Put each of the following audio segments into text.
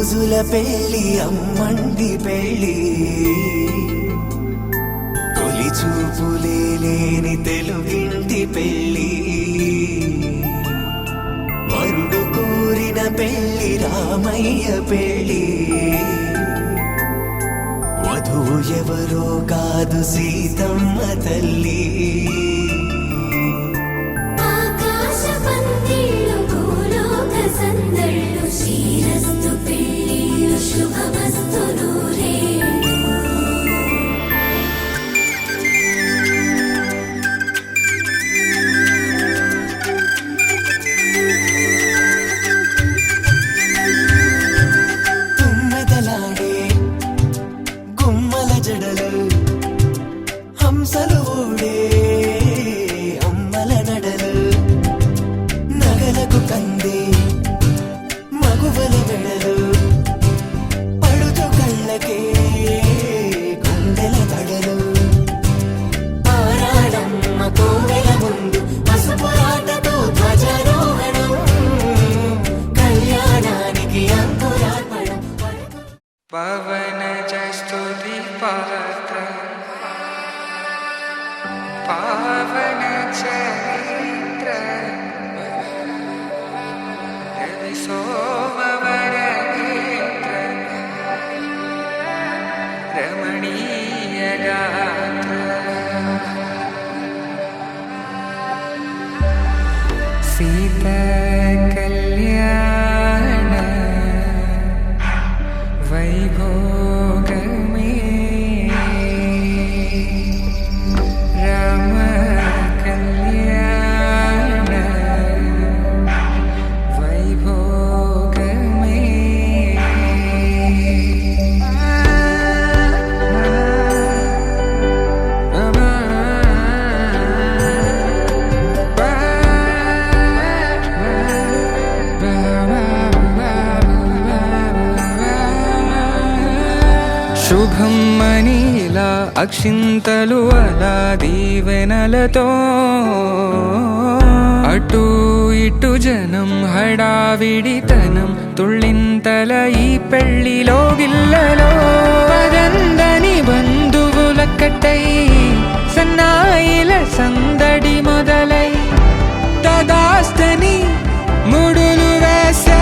రోజుల పెళ్లి అమ్మంది పెళ్లి తొలి చూపులే లేని తెలుగింటి పెళ్లి వరుడు కోరిన పెళ్లి రామయ్య పెళ్లి వధువు ఎవరో కాదు సీతమ్మ తల్లి హంసలు ఊడే అమ్మల నడలు నగలకు కంది మగువల మెడలు పడుచు కళ్ళకే గుండెల తడలు ఆరాడమ్మ కోవెల ముందు పసుపురాటతో ధ్వజారోహణం కళ్యాణానికి అంకురార్పణం పవన జస్తుతి పాత్ర పావన చరిత్ర రవి సోమవర నేత్ర రమణీయ గాత్ర సీతా కళ్యాణ వైభోగమే రామ కళ్యాణ వైభోగమే శుభం మనీలా అక్షింతలు అలా దీవెనలతో అటు ఇటు జనం హడావిడితనం తుళ్ళింతల ఈ పెళ్లిలో గిల్లలో పదందని బంధువులక్కటై సన్నాయిల సందడి మొదలై తదాస్తని ముడులు వేసే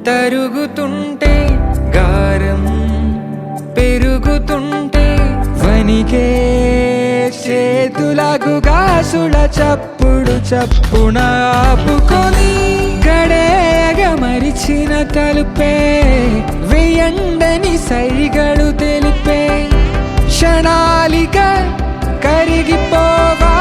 తరుగుతుంటే గారం పెరుగుతుంటే వనికే చేతులకు గాసుల చప్పుడు చప్పున ఆపుకొని గడేగ మరిచిన తలుపే వెయ్యండని సైగడు తెలిపే క్షణాలిక కరిగిపోవా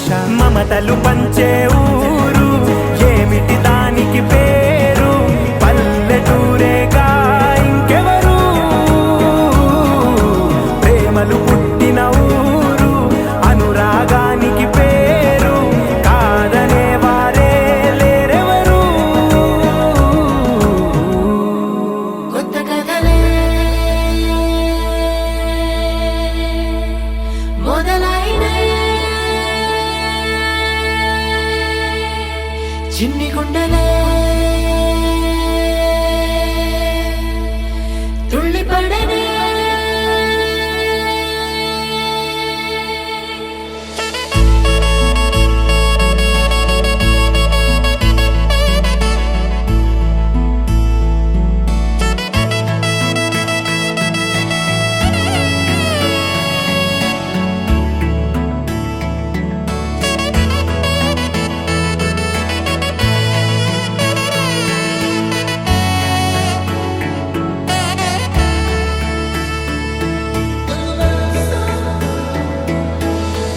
ఆశ మమతలు పంచే ఊరు ఏమిటి దానికి పేరు పల్లెటూరేగా ఇంకెవరు ప్రేమలు పుట్టిన ఊరు అనురాగానికి పేరు కాదనే వారే లేరెవరు కొత్త కథలే మొదలైనయే చిన్ని గుండెలే తుళ్ళిపడనే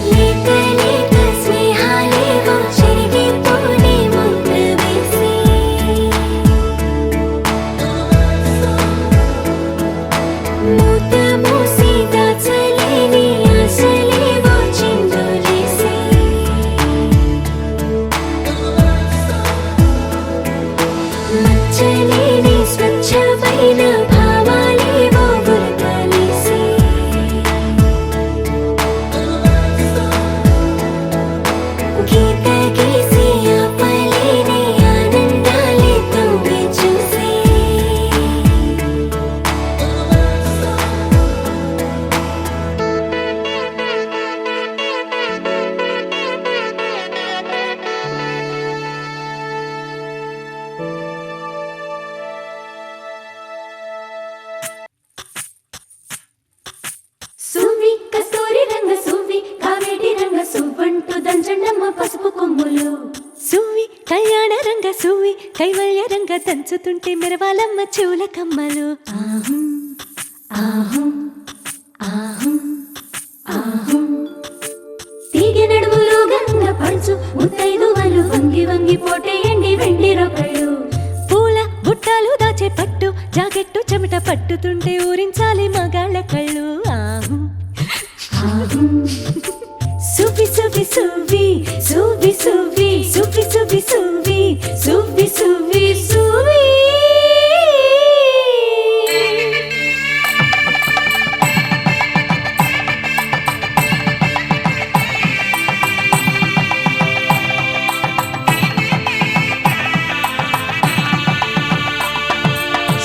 లేత లేత స్నేహాలేవో చెరిగిపోనే ముద్ర వేసి మూత మూసి దాచలేని ఆశలేవో చిందులేసి మచ్చలేని స్వచ్ఛమైన భావాలేవో గురకలేసి గీత గీసి ఆపలేని ఆనందాలే తొంగి చూసి సువ్వి కస్తూరి రంగ సువ్వి కావేటి రంగ సువ్వంటూ దంచండమ్మ పసుపు కొమ్ములు సువ్వి కళ్యాణ రంగ సువ్వి కైవల్య రంగ దంచుతుంటే మెరవాలమ్మ చెవుల కమ్మలు ఆహుం ఆహుం ఆహుం ఆహుం తీగె నడుములు గంగ పంచు ముత్తైదువలు వంగి వంగి పోటేయండి వెండి రొకళ్ళు పూల బుట్టాలు దాచే పట్టు జాకెట్టు చెమట పట్టుతుంటే ఊరించాలి మగాళ్ళ కళ్ళు ఆహు ఆహుం సువ్వి సువ్వి సువ్వి సువ్వి సువ్వి సువ్వి సువ్వి సువ్వి సువ్వి సువ్వి సువ్వి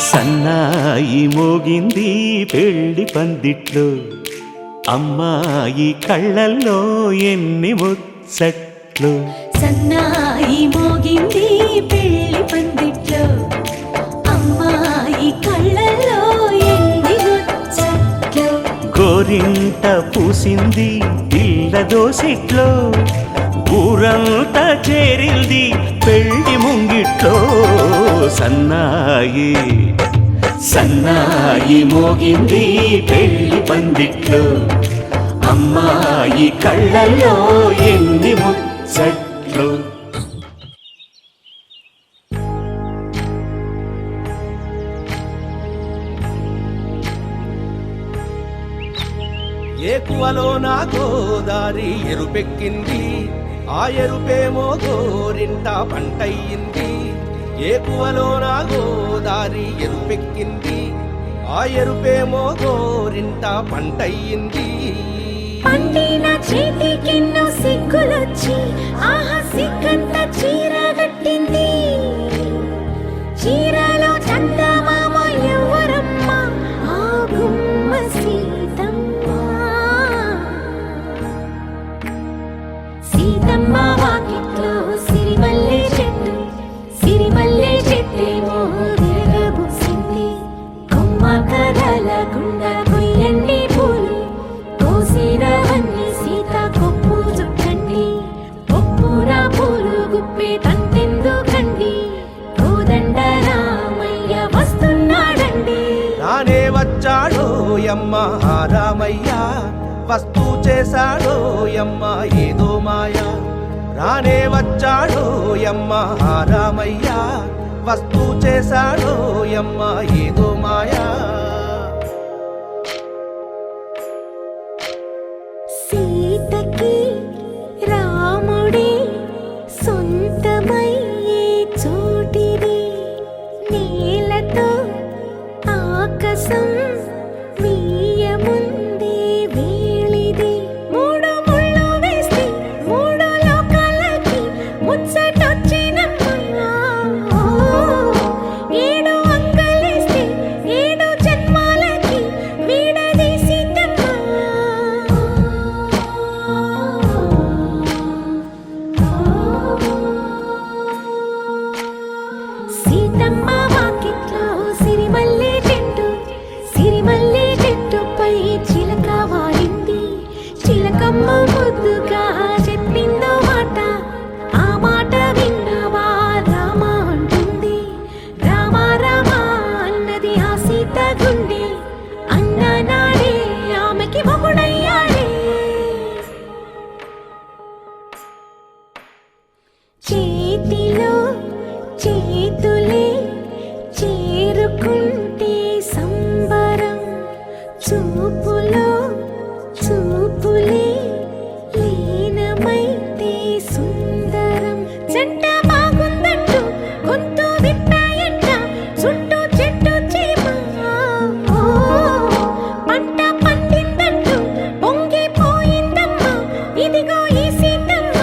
సన్నాయి మోగింది పెళ్లి పందిట్లో అమ్మాయి కళ్ళల్లో ఎన్ని ముచ్చట్లు సన్నాయి మోగింది పెళ్లి పందిట్లో అమ్మాయి కళ్ళల్లో ఎన్ని ముచ్చట్లు గోరింట పూసింది పిల్ల దోసిట్లో ఊరంతా చేరింది పెళ్లి ముంగిట్లో సన్నాయి సన్నాయి మోగింది పెళ్లి పందిట్లో అమ్మాయి కళ్ళల్లో ఎన్ని ముచ్చట్లు ఏకువలో నా గోదారి ఎరుపెక్కింది ఆ ఎరుపేమో గోరింట పంటయ్యింది ఏకువలో నా గోదారి ఎరుపెక్కింది ఆ ఎరుపేమో గోరింట పంటయ్యింది పండిన చేతికెన్నో సిగ్గులొచ్చి ఆహా సిగ్గంత చీర కట్టింది చీరలో చందమామ ఎవరమ్మ ఆ గుమ్మ సీతమ్మ సీతమ్మ వాకిట్లో సిరిమల్లె చెట్టేమో తిరగబూసింది కొమ్మ కదలకుండా కొయ్యండి పూలు కోసిరవన్నీ సీత కొప్పు చుట్టండి కొప్పున పూలు గుప్పే తంతెందుకండి కోదండ రామయ్య వస్తున్నాడండి నానే వచ్చాడో యమ్మ రామయ్య వస్తూ చేశాడో యమ్మ ఏదో మాయా రానే వచ్చాడో యమ్మ రామయ్య వస్తూ చేశాడో యమ్మ ఏదో మాయా సీతకి రాముడే సొంతమయ్యే చోటిది నేలతో ఆకాశం వీయముందే వేళిది మూడు ముళ్ళు వేస్తే మూడు లోకాలకి ముచ్చటొచ్చినమ్మా ఏడు అంగలేస్తే ఏడు జన్మాలకి వీడదీసిందమ్మా సీతమ్మ వాకిట్లో సిరిమల్లె చెట్టుపై చిలక వాలింది చిలకమ్మ ముద్దుగా చెప్పిందో మాట ఆ మాట విన్నవా రామ అంటుంది రామ రామ అన్నది ఆ సీత గుండె అన్న నాడే ఆమెకి మొగుడయ్యాడే చేతిలో చేతులే చేరుకుంటే సంబరం చూపులో చూపులే లీనమైతే సుందరం జంట బాగుందంటూ గొంతు విప్పాయంట చుట్టూ చెట్టు చీమ పంట పండిందంటూ పొంగిపోయిందమ్మా ఇదిగో ఈ సీతమ్మ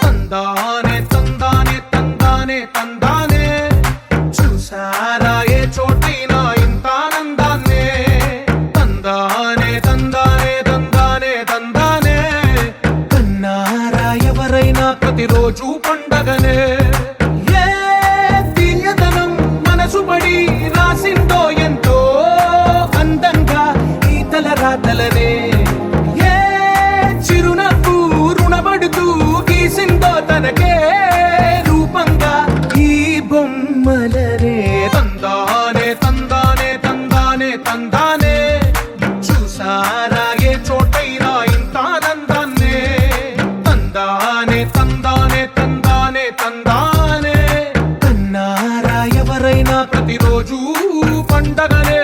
తందానే తందానే తందానే తందానే చూసారా ఏ చోటైనా ఇంత ఆనందాన్నే తందానే తందానే తందానే తందానే కన్నారా ఎవరైనా ప్రతిరోజు పండగనే ఏ తీయదనం మనసు పడి రాసిందో ఎంతో అందంగా ఈ తలరాతలనే ఏ చిరునవ్వు రుణపడుతూ గీసిందో తనకే రూపంగా ఈ బొమ్మలనే తందానే తందానే తందానే తందానే చూసారా ఏ చోటైనా ఇంత ఆనందాన్నే తందానే తందానే తందానే తందానే కన్నారా ఎవరైనా ప్రతిరోజు పండగనే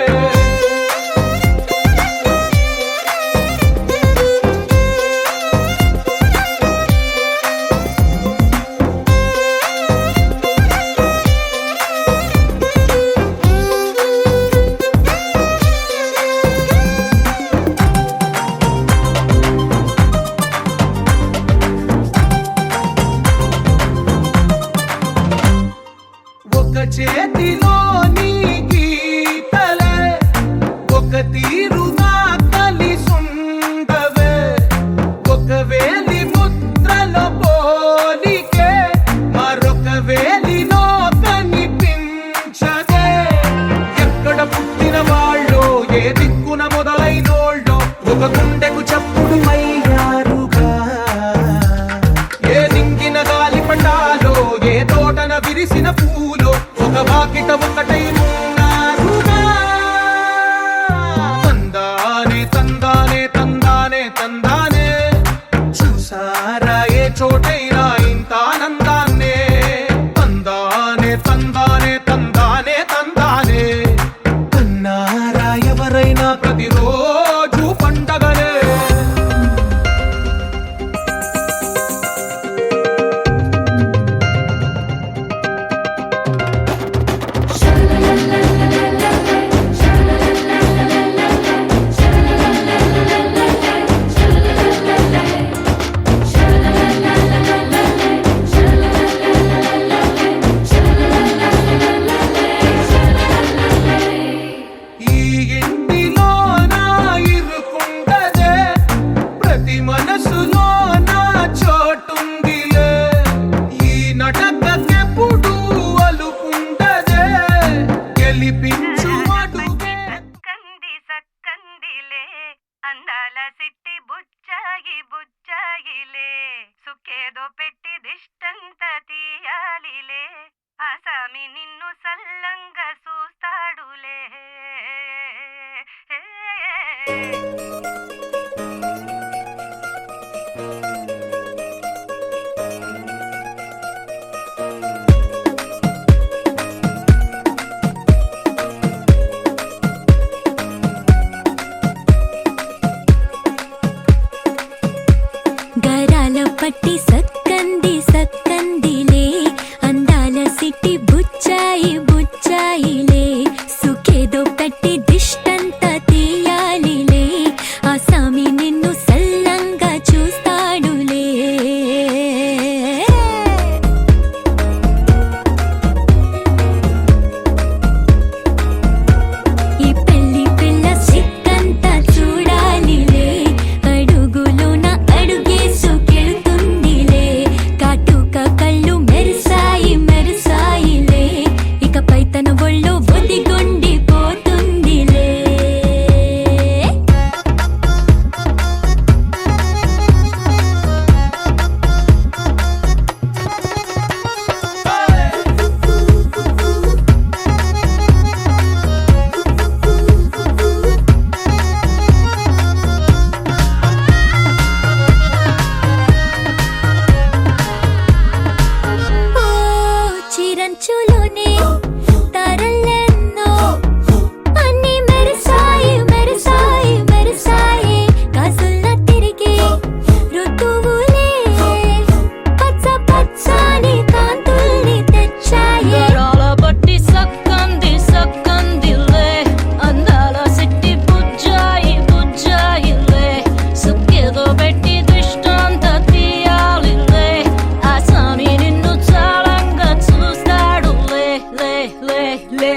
ఒక చేతిలో నీ గీతలే ఒక తీరుగా కలిసుండవే ఒక వేలి ముద్రలో పోలికే మరొక వేలిలో కనిపించదే ఎక్కడ పుట్టిన వాళ్ళో ఏ దిక్కున మొదలైనోళ్ళో ఒక గుండెకు చప్పుడు అయ్యారుగా ఏ దింగిన గాలి పండాలో ఏ తోటన విరిసిన పూలో ఒక వాకిట ఒకటై ఉన్నారుగా తందానే తందానే తందానే తందానే చూసారా ఏ చోటైనా ఇంత ఆనందాన్నే తందానే దిష్టంత తీయాలిలే ఆసామి నిన్ను సల్లంగా చూస్తాడులే గరాల పట్టి సక్కంది సక్కందిలే అందాల సిట్టి బుచ్చాయి బుచ్చాయిలే సుఖేదో పెట్టి దిష్టంత తీయాలిలే ఆసామి నిన్ను సల్లంగా చూస్తాడులే ఈ పెళ్లి పిల్ల సిక్కంతా చూడాలిలే అడుగులోన అడుగేసుకెళ్తుందిలే కాటుక కళ్ళు మెరిసాయి మెరిసాయిలే ఇకపై తన ఒళ్ళు ఒదిగొండిపోతుందిలే ఓ చిరంచులోనే తారలెన్నో అన్ని మెరిసాయి మెరిసాయి మెరిసాయి కాసుల్లా తిరిగి ఋతువులే పచ్చ పచ్చని కాంతుల్ని తెచ్చాయి గరాల పట్టి సక్కంది సక్కందిలే అందాల సిట్టి బుజ్జాయి బుజ్జాయిలే సుక్కేదో పెట్టి దిష్టంత తీయాలిలే ఆసామి నిన్ను చాలంగా చూస్తాడు లే లే లే లే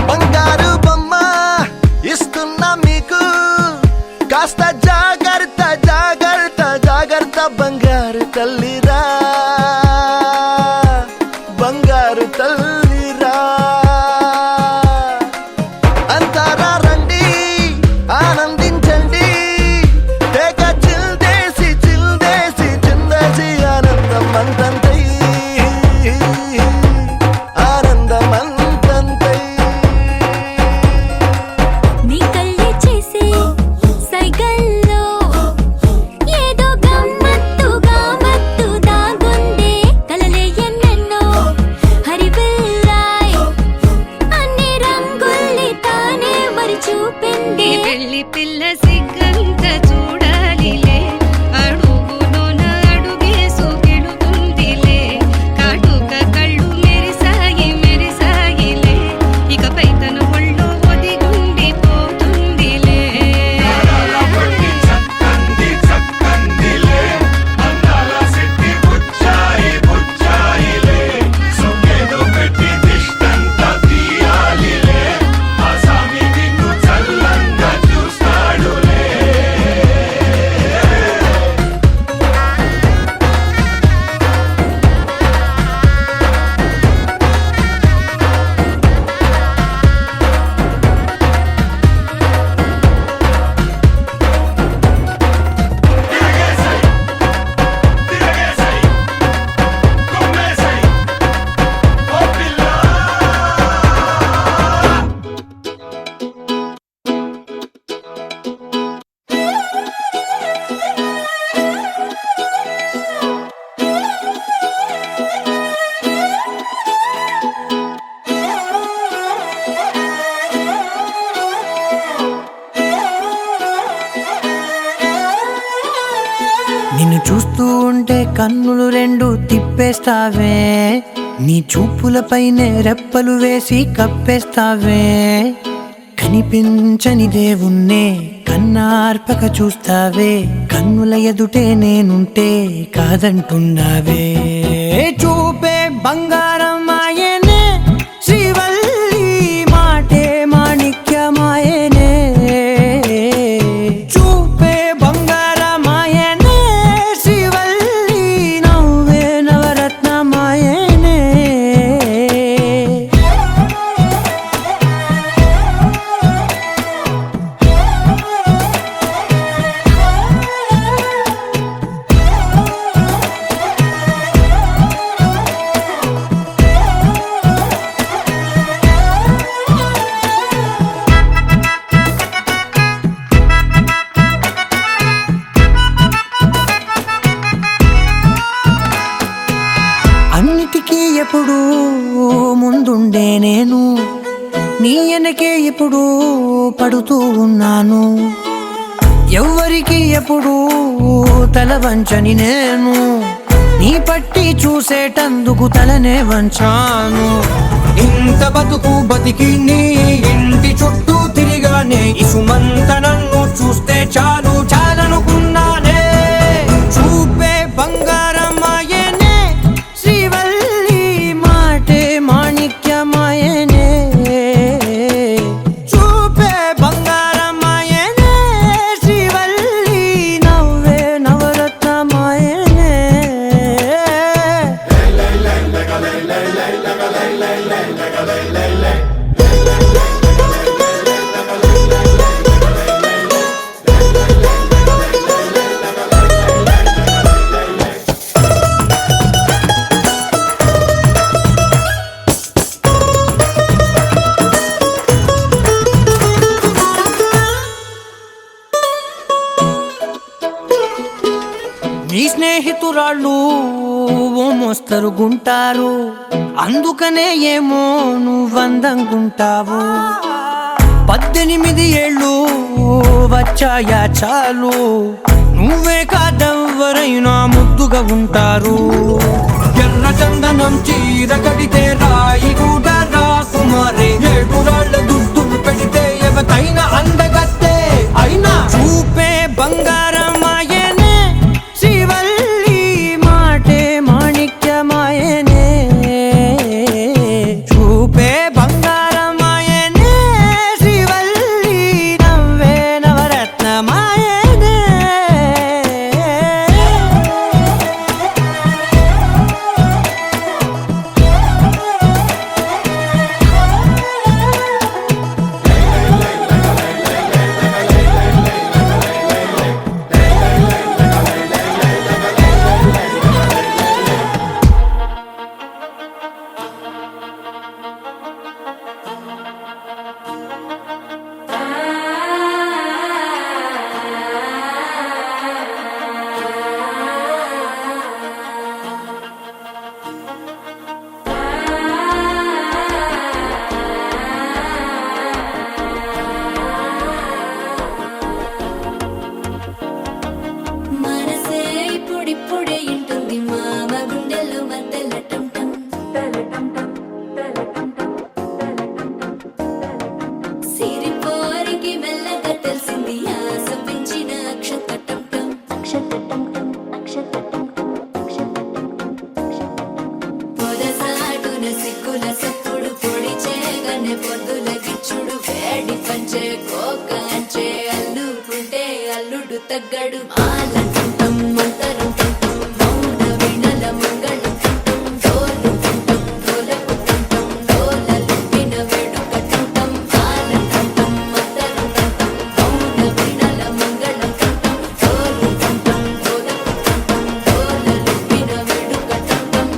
బంగారు బొమ్మ ఇస్తున్నా మీకు కాస్త జాగ్రత్త జాగ్రత్త జాగ్రత్త బంగారు తల్లిరా బంగారు తల్లిరా అంతారా రండి ఆనందించండి తెగ చిల్దేసి చిల్దేసి చిందేసి ఆనందం అంతంతై ఆనందం అంతంతై నీ కళ్ళే చేసే సైగల్లో ఏదో గమ్మత్తుగా మత్తు దాగుందే కలలే ఎన్నెన్నో హరివిల్లాయ్ అన్ని రంగుల్ని తానే మరి చూపింది పెళ్లి పిల్ల సిగ్గంత చూడాలిలే అడుగులోన అడుగేసుకెళుతుందిలే కాటుక కళ్ళు మెరిసాయి మెరిసాయిలే ఇకపై తన ఒళ్ళు ఒదిగుండిపోతుందిలే నిన్ను చూస్తూ ఉంటే కన్నులు రెండు తిప్పేస్తావే నీ చూపులపైనే రెప్పలు వేసి కప్పేస్తావే కనిపించని దేవుణ్ణే కన్నార్పక చూస్తావే కన్నుల ఎదుటే నేనుంటే కాదంటున్నావే చూపే బంగారం ఆయనే శ్రీవల్లి మాటే మాణిక్యమాయనే చూపే బంగారం ఎప్పుడు ముందుండే నేను నీ వెనకే ఇప్పుడు పడుతూ ఉన్నాను ఎవ్వరికి ఎప్పుడు తల వంచని నేను నీ పట్టి చూసేటందుకు తలనే వంచాను ఇంత బతుకు బతికి నీ ఇంటి చుట్టూ తిరిగానే ఇసుమంత నన్ను చూస్తే చాలు చాలనుకున్నానే చూపే బంగారమాయనే శ్రీవల్లి మాటే మాణిక్యమాయనే చూపే బంగారమాయనే శ్రీవల్లి నవ్వే నవరత్నమాయనే నీ స్నేహితురాళ్ళు ఓ మోస్తరుగుంటారు అందుకనే ఏమో నువ్వందంగుంటావు 18 ఏళ్ళు వచ్చాయా చాలు నువ్వే కాదెవ్వరైనా ముద్దుగా ఉంటారు ఎర్ర చందనం చీర కడితే రాయి కూడా రాకుమారే 7 రాళ్ళ దుద్దులు పెడితే ఎవతైనా అందగత్తే అయినా చూపే బంగారమాయనే శ్రీవల్లి మాటే మాణిక్యమాయనే చూపే బంగారమాయనే శ్రీవల్లి నవ్వే నవరత్నమాయనే మనసే ఇప్పుడిప్పుడే ఇంటుంది మామ గుండెల్లో మధ్యల టం టం సిరిపోరికి మెల్లగా తెలిసింది ఆశ పెంచిన అక్షతటం టం పొదసాటున సిగ్గుల సప్పుడు పొడి చేయగానే పొద్దుల గిచ్చుడు వేడి పంచే కోకంచే అల్లుకుంటే అల్లుడు తగ్గడు ఆలంటం మంతరం టంటం మౌన వీణల మంగళం టంటం డోలు టంటం డోలకు టంటం డోలలు విన వేడుక టంటం ఆలంటం మంతరం టంటం మౌన వీణల మంగళం టంటం డోలు టంటం డోలకు టంటం డోలలు విన వేడుక టంటం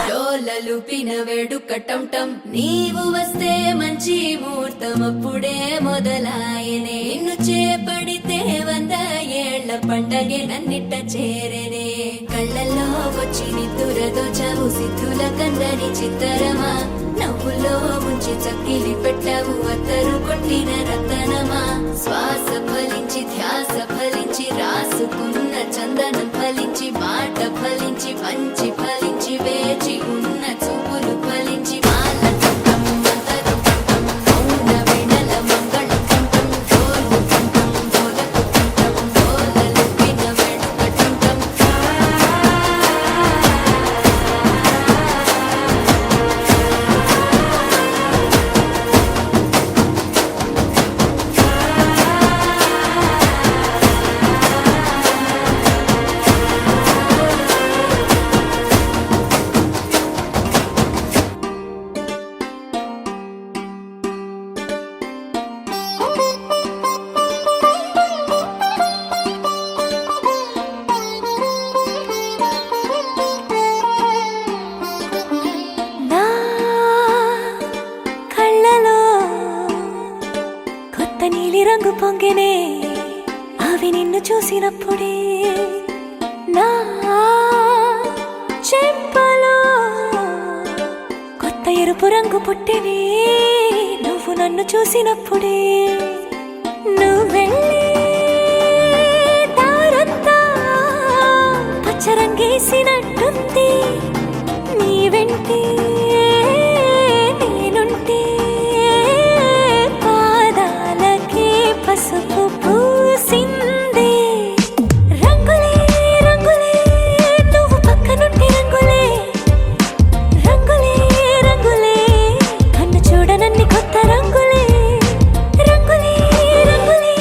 డోలలుపిన వేడుక టం టం నీవు వస్తే మంచి ముహూర్తం అప్పుడే మొదలాయనే నిన్ను చేపడితే 100 ఏళ్ల పండగే నన్నిట్ట చేరనే కళ్ళల్లో వచ్చి నిద్దురదోచావు సిద్ధుల కందని చిత్తరమా నవ్వులో ముంచి చక్కిలి పెట్టావు అత్తరు కొట్టిన రతనమా శ్వాస ఫలించి ధ్యాస ఫలించి రాసుకున్న చందనం ఫలించి మాట ఫలించి మంచి ఫలించి వేచి ఉన్న చూపులు ఫలించి మాల టంటం మంతరం టంటం మౌన వీణల మంగళం టంటం డోలు టంటం డోలకు టంటం డోలలు విన వేడుక టంటం చూసినప్పుడే నా చెంపలో కొత్త ఎరుపు రంగు పుట్టినే నువ్వు నన్ను చూసినప్పుడే నువ్వెళ్ళి దారంతా పచ్చరంగేసినట్టుంది నీ వెంటే నేనుంటే పాదాలకే పసుపు పూసిందే రంగులే రంగులే నువ్వు పక్కనుంటే రంగులే రంగులే రంగులే కన్ను చూడనన్ని కొత్త రంగులే రంగులే రంగులే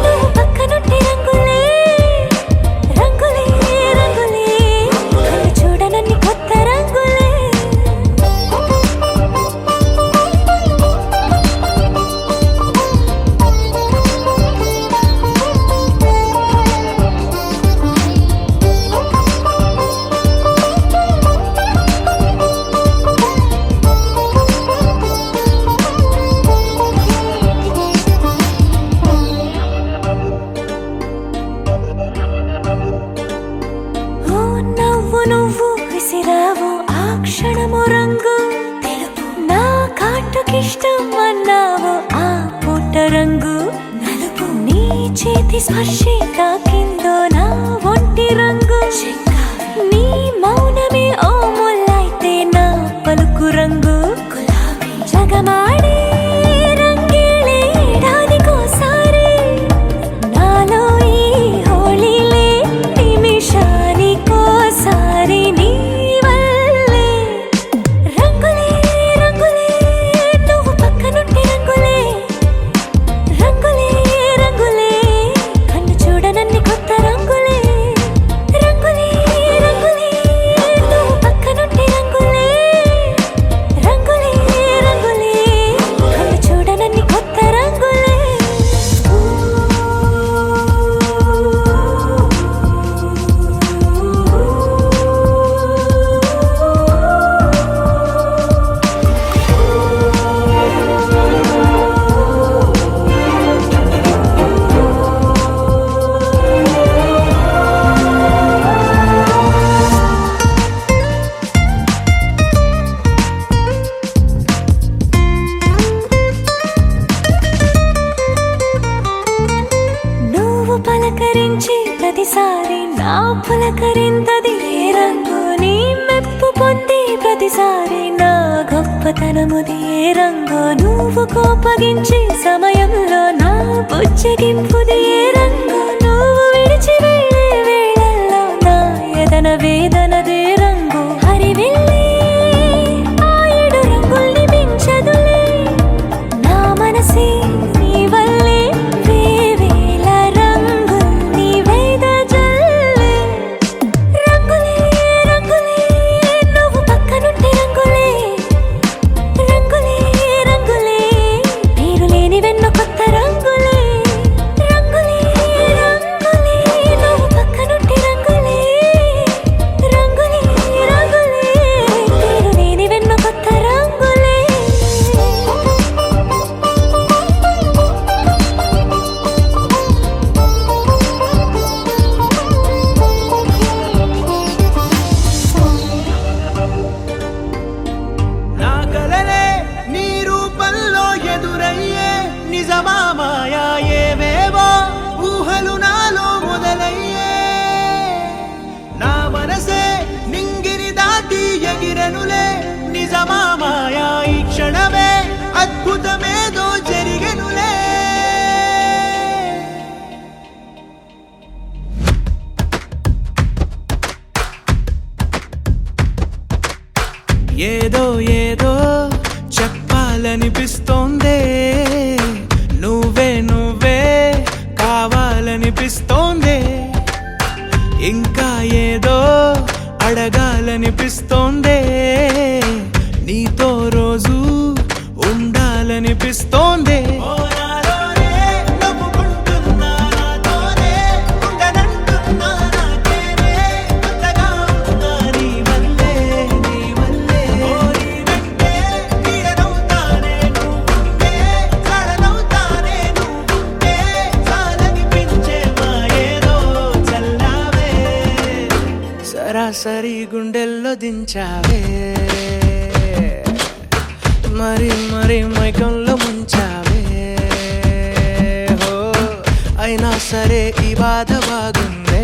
నువ్వు పక్కనుంటే రంగులే రంగులే రంగులే కన్ను చూడనన్ని కొత్త రంగులే ఓ నవ్వు నువ్వు విసిరావు ఆ క్షణము రంగు తెలుపు నా కాటుకిష్టం అన్నావు ఆ పూట రంగు నలుపు నీ చేతి స్పర్శే తాకిందో నా ఒంటి రంగు నీ మౌనమే ఓ ముల్లైతే నా పలుకు రంగు గులాబీ జగమాడే రంగేలే ఏడాదికోసారి నాలో ఈ హోళీలే నిమిషానికోసారి నీ వల్లే రంగులే రంగులే నువ్వు పక్కనుంటే రంగులే రంగులే రంగులే కన్ను చూడనన్ని కొత్త రంగులే రంగులే రంగులే నువ్వు పక్కనుంటే రంగులే రంగులే రంగులే కన్ను చూడనన్ని కొత్త రంగులే నువ్వు పలకరించి ప్రతిసారి నా పులకరింతది ఏ రంగు నీ మెప్పు పొంది ప్రతిసారి నా గొప్పతనముది ఏ రంగు నువ్వు కోపగించి సమయంలో నా బుజ్జగింపుది ఏ రంగు నువ్వు విడిచి వెళ్ళే వేళల్లో నా ఎదన వేదనదే రంగు హరివిల్లే ఆ ఏడు రంగుల్ని మించదులే నా మనసే నీ వల్లే వేవేల రంగుల్ని వెదజల్లే రంగులే రంగులే నువ్వు పక్కనుంటే రంగులే రంగులే రంగులే పేరు లేని వెన్నో కొత్త రంగులే రంగులే రంగులే నువ్వు పక్కనుంటే రంగులే రంగులే రంగులే పేరు లేని వెన్నో కొత్త రంగులే నా కలలే నీ రూపంలో ఎదురయ్యే నిజమా మాయా ఏవేవో ఊహలు నాలో మొదలయ్యే నా మనసే నింగిని దాటి ఎగిరెనులే నిజమా మాయా ఈ క్షణమే అద్భుతమేదో జరిగెనులే ఏదో ఏదో చెప్పాలనిపిస్తోందే నువ్వే నువ్వే కావాలనిపిస్తోందే ఇంకా ఏదో అడగాలనిపిస్తోందే నీతో రోజు ఉండాలనిపిస్తోందే చాలనిపించే మాయే సరాసరి గుండెల్లో దించావే మరి మరి మైకంలో ముంచావే హో అయినా సరే ఈ బాధ బాగుందే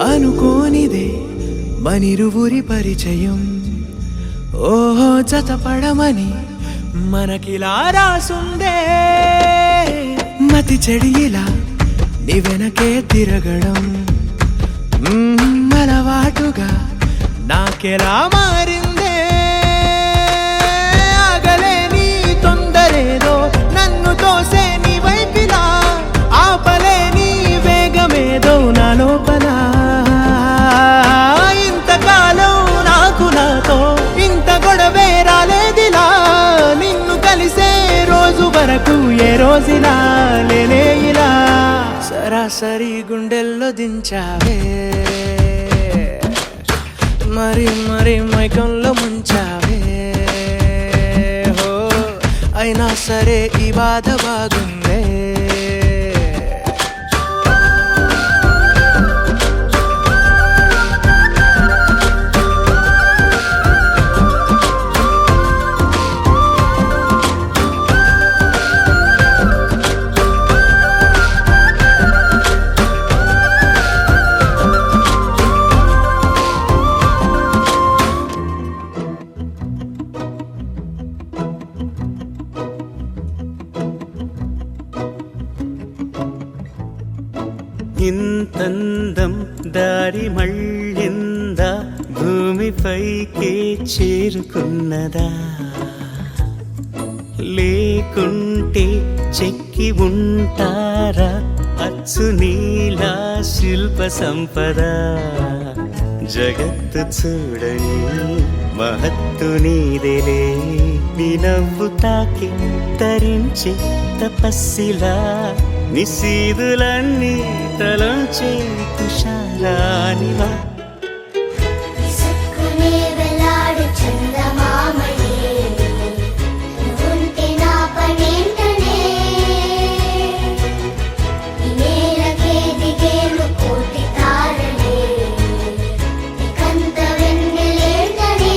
అనుకోనిదే మనిరువురి పరిచయం ఓహో జతపడమని మనకిలా రాసుందే మతి చెడిలా నీ వెనకే తిరగడం అలవాటుగా నాకెలా మారిందే ఆగలేని తొందరేదో నన్ను తోసే నీ వైపిలా ఆపలేని వేగమేదో నా లోపల ఇంతకాలం నాకు నాతో ఇంత గొడవే రాలేదిలా నిన్ను కలిసే రోజు వరకు ఏ రోజులా లేనే ఇలా సరాసరి గుండెల్లో దించావే మరి మరి మైకంలో ముంచావే హో అయినా సరే ఈ బాధ బాగుందే ఇంతందం దారి మళ్ళిందా భూమిపైకే చేరుకున్నదా లేకుంటే చెక్కి ఉంటారా అచ్చు నీలా శిల్ప సంపద జగత్తు చూడని మహత్తు నీదేలే నీ నవ్వు తాకి తరించే తపస్సిలా నిశీదులన్నీ తలంచే తుషారానివా విసుక్కునే వెలాడు చందమామయే నువ్వుంటే నా పనేంటనే ఈ నేలకే దిగేను కోటి తారలే ఇకంత వెన్నెలేంటనే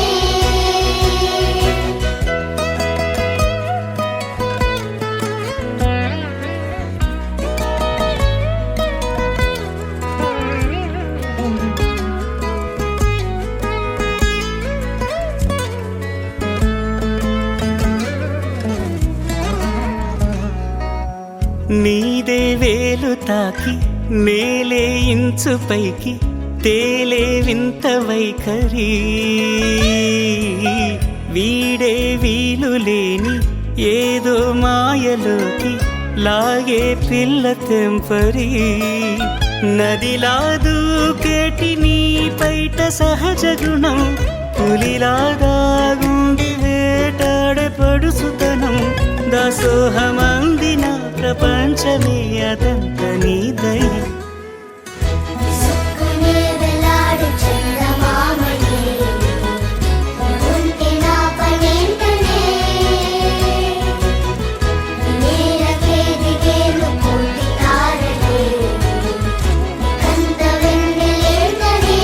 నీదే వేలు తాకి నేలే ఇంచు పైకి తేలే వింత వైఖరి వీడే వీలు లేని ఏదో మాయలోకి లాగే పిల్ల తెంపరి నదిలా దూకేటి నీ పైట సహజ గుణం పులిలాగా గుండి వేటాడే పడుసుతనం దాసోహమందిన ప్రపంచమే అదంత నీ దయ విసుక్కునే వెలాడు చందమామయే నువ్వుంటే నా పనేంటనే ఈ నేలకే దిగేను కోటి తారలే ఇకంత వెన్నెలేంటనే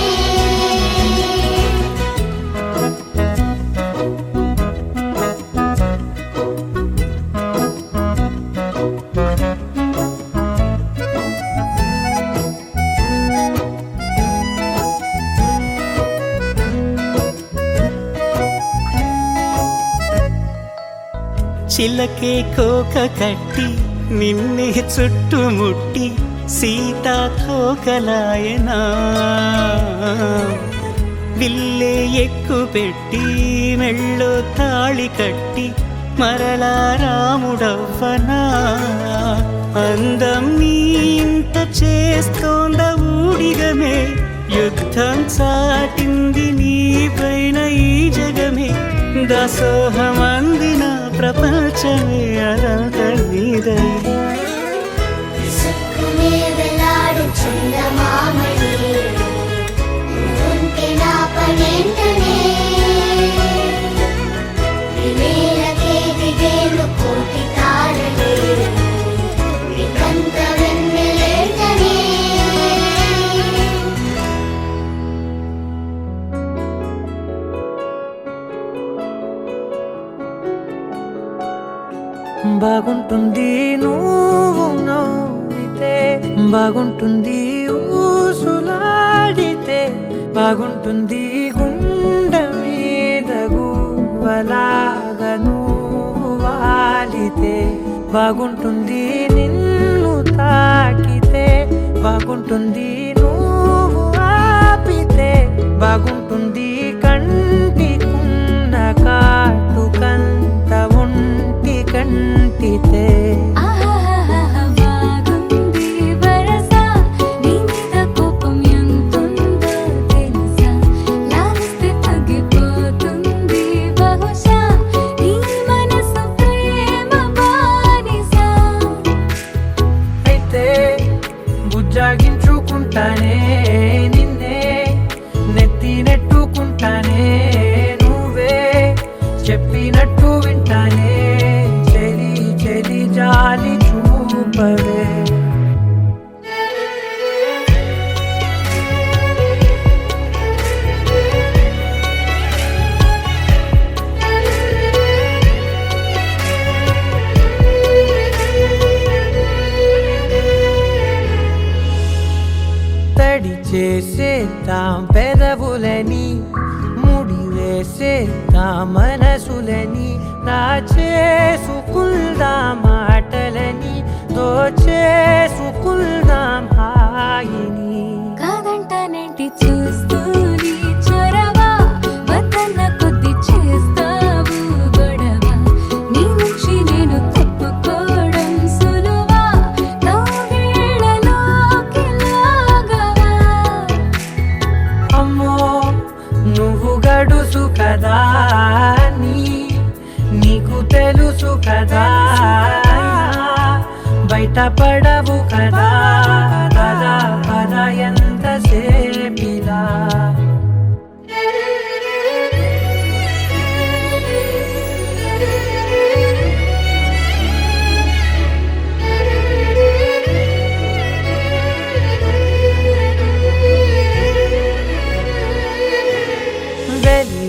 చిలకే కోక కట్టి నిన్నే చుట్టుముట్టి సీతాకోకలాయనా విల్లే ఎక్కు పెట్టి మెళ్ళో తాళి కట్టి మరలా రాముడవ్వనా అందం నీ ఇంత చేస్తోంద ఊడిగమే యుద్ధం చాటింది నీ పైన ఈ జగమే దాసోహమందిన ప్రపంచమే అనంత నీదై సుక్కునే వెలాడు చందమామని ఉంటే నా పనేంటనే వేలకే దిగేలు కోటి తారలే నికంత వెన్నెలేంటనే బాగుంటుంది నువ్వు నవ్వితే బాగుంటుంది ఊసులాడితే బాగుంటుంది గుండె మీద గువ్వలాగా నువ్వు వాలితే బాగుంటుంది నిన్ను తాకితే బాగుంటుంది నువ్వు ఆపితే బాగుంటుంది కంటికున్న కాటుకంత ఒంటి కంటితే ఆహాహాహా బాగుంది వరస నీ మీద కోపం ఎంతుందో తెలుసా లాలిస్తే తగ్గిపోతుంది బహుశా నీ మనసు ప్రేమ బానిస అయితే బుజ్జాగించుకుంటానే నిన్నే నెత్తి నెట్టుకుంటానే నువ్వే చెప్పినట్టు వింటానే చెలి చెలి జాలి చూపవే తడి చేసేద్దాం పెదవులని ముడి వేసేద్దాం మనసులని చేసుకుందాం మాటలని దోచేసుకుందాం హాయిని కాదంటానేంటి చూస్తూని చొరవ వద్దన్న కొద్ది చేస్తావు గొడవ నీ నుంచి నేను తప్పుకోవడం సులువా నవ్వేళ్ళలోకి లాగవా అమ్మో నువ్వు గడుసు కదా నీకు తెలుసు కదా బయట పడవు కదా పద పద ఎంత సేపిలా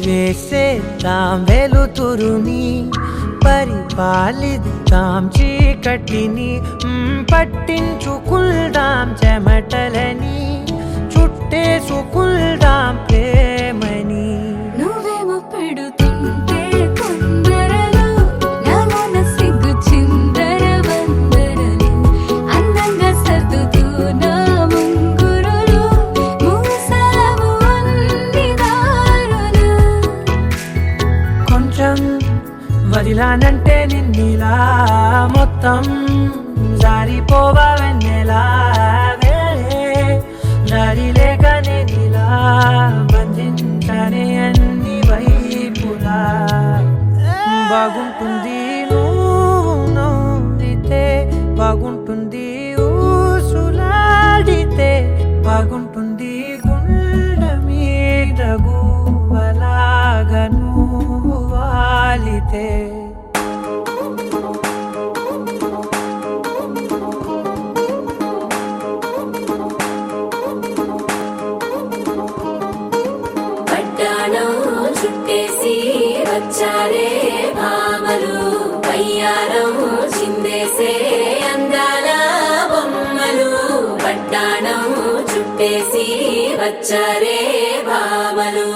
వెలివేసేద్దాం వెలుతురుని పరిపాలిద్దాం చీకటిని పట్టించుకుందాం చెమటలని చుట్టేసుకుందాం ప్రేమని నువ్వేమో పెడుతుంటే కొందరలు నాలోన సిగ్గు చిందర వందరలు అందంగా సర్దుతూ నా ముంగురులు మూసావు అన్ని దారులు కొంచెం వదిలానంటే నిన్నిలా మొత్తం జారిపోవా వెన్నెలా జారి లేక నేనిలా బంధించనే అన్ని వైపులా బాగుంటుంది నువ్వు నవ్వితే బాగుంటుంది ఊసులాడితే బాగుంటుంది గుండె మీద గువ్వలాగా నువ్వు వాలితే పడ్డాణం చుట్టేసి వచ్చారే భామలు వయ్యారం చిందేసే అందాల బొమ్మలు పడ్డాణం చుట్టేసి వచ్చారే భామలు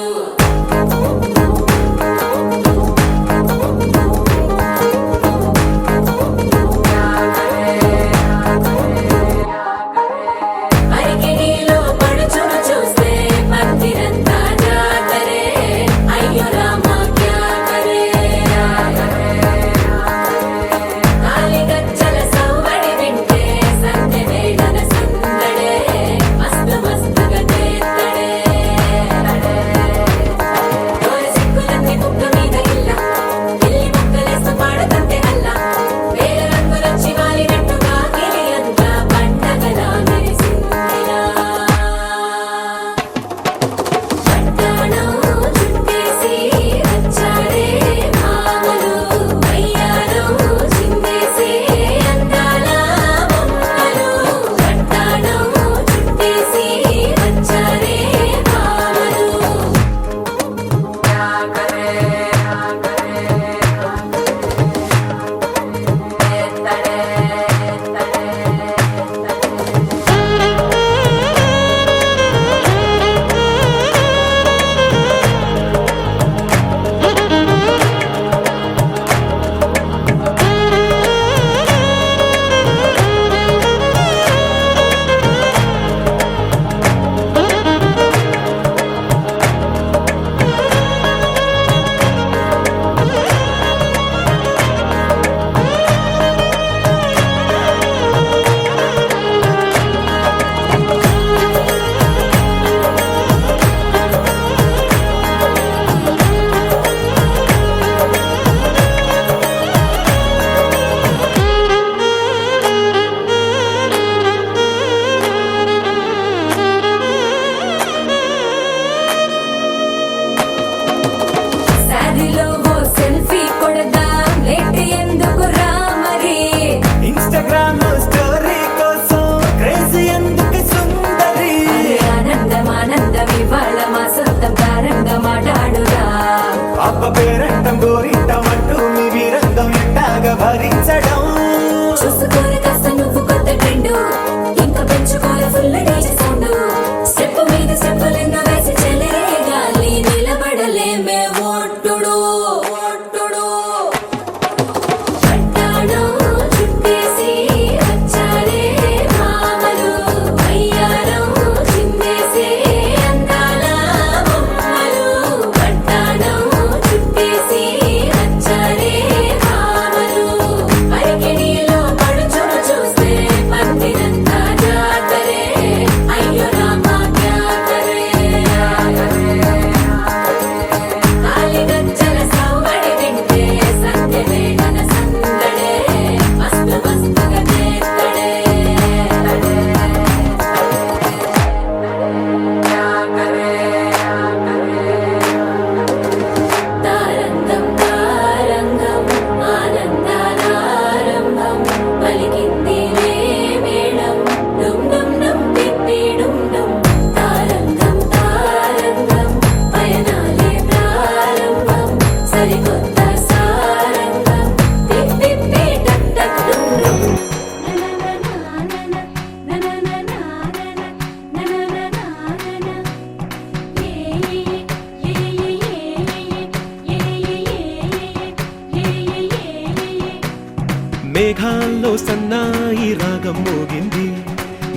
మేఘాల్లో సన్నాయి రాగం మోగింది,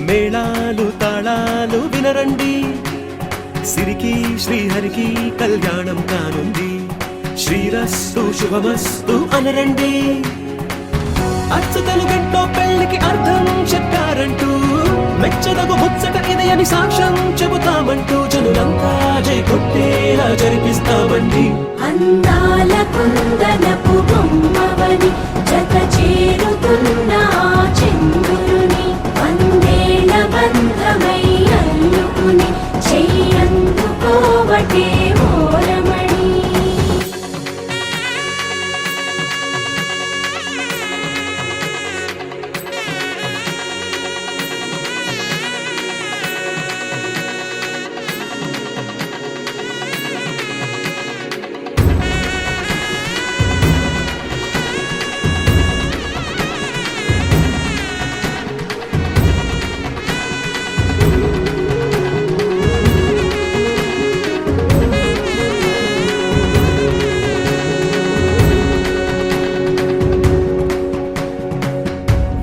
మేళాలు తాళాలు వినరండి, సిరికి శ్రీహరికి కళ్యాణం కానుంది, శ్రీరస్తు శుభమస్తు అనరండి. అచ్చు తెలుగింటో పెళ్లికి అర్థం చెప్పారంటూ, మెచ్చదగు ముచ్చట ఇది అని సాక్ష్యం చెబుతామంటూ, జనులంతా జై కొట్టేలా జరిపిస్తామండి. అందాల కుందనపు బొమ్మవని జత చేరుతున్న ఆ చంద్రుని, వందేల బంధమై అల్లుకుని చెయ్యందుకోవటే ఓరమణి.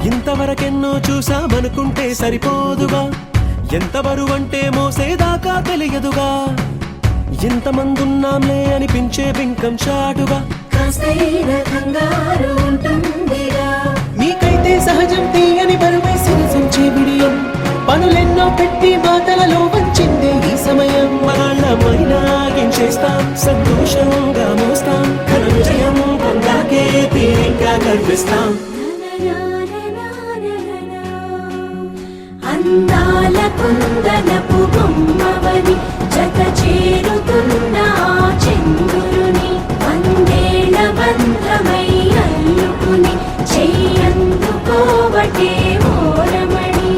ఇంతవరకెన్నో చూసామనుకుంటే సరిపోదుగా, ఎంత బరువంటే మోసేదాకా తెలియదుగా, ఇంతమందున్నాంలే అనిపించే బింకం చాటుగా, కాస్తైన కంగారు ఉంటుందిగా. మీకైతే సహజం తీయని బరువే సిరసించే బిడియం, పనులెన్నో పెట్టి మాటలలో వంచిందే ఈ సమయం. వాళ్ళమైనా చేస్తాం, సంతోషంగా మోస్తాం, ఘన విజయం పొందాకే తీరిగ్గా కనిపిస్తాం. అందాల కుందనపు బొమ్మవని జత చేరుతున్న ఆ చంద్రుని, వందేల బంధమై అల్లుకుని చెయ్యందుకోవటే ఓరమణి.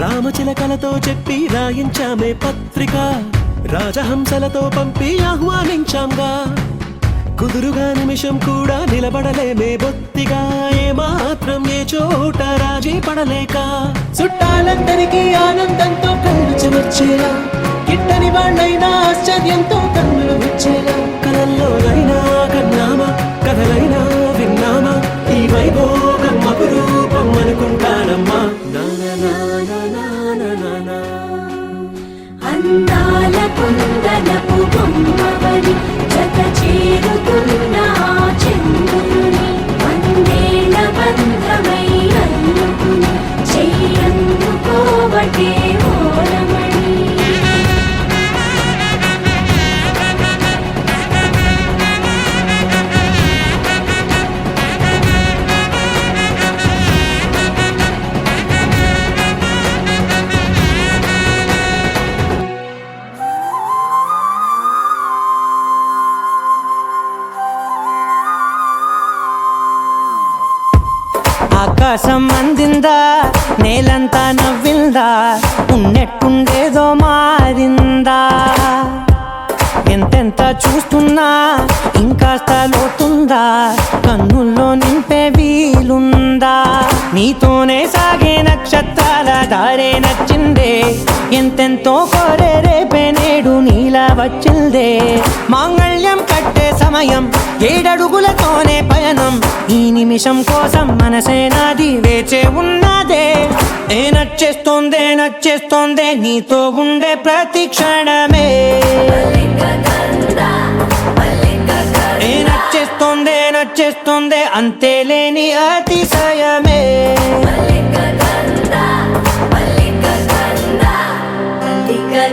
రామచిలకలతో చెప్పి రాయించామే పత్రిక, రాజహంసలతో పంపి ఆహ్వానించాంగా, కుదురుగా నిమిషం కూడా నిలబడలేమే బొత్తిగా, ఏమాత్రం ఏ చోట రాజీ పడలేక, చుట్టాలందరికీ ఆనందంతో కళ్ళు చెమర్చేలా, కిట్టని వాళ్ళైనా ఆశ్చర్యంతో కన్నులు వచ్చేలా, కలల్లోనైనా కన్నామా, కథలైనా విన్నామా, ఈ వైభోగం అపురూపం అనుకుంటానమ్మా. అందాల కుందనపు బొమ్మవని జత చేరుతున్న ఆ చంద్రుని, వందేల బంధమై అల్లుకుని చెయ్యందుకోవటే ఓరమణి. ఆకాశం అందిందా, నేలంతా నవ్విందా, ఉన్నట్టుండేదో మారిందా, ఎంతెంత చూస్తున్నా ఇంకాస్త లోతుందా, కన్నుల్లో నింపే వీలుందా, నీతోనే సాగే నక్షత్రాల దారే నచ్చిందే, ఎంతెంతో కోరే రేపే నేడు నీలా వచ్చిందే, మాంగళ్యం కట్టే సమయం 7 అడుగులతోనే పయనం, ఈ నిమిషం కోసం మనసే నాది వేచే ఉన్నదే, ఏ నచ్చేస్తోందే నచ్చేస్తోందే నీతో ఉండే ప్రతి క్షణమే, ఏ నచ్చేస్తోందే నచ్చేస్తోందే అంతేలేని అతిశయమే.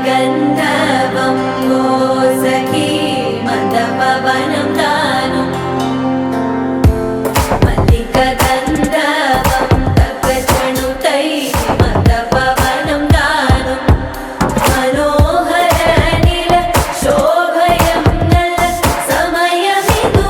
గంధర్వం మోసకి మందపవనం తాను, మల్లిక గంధర్వం తగ్గచణుతై మందపవనం తాను, మనోహర నిల శోభయం నల సమయమిదు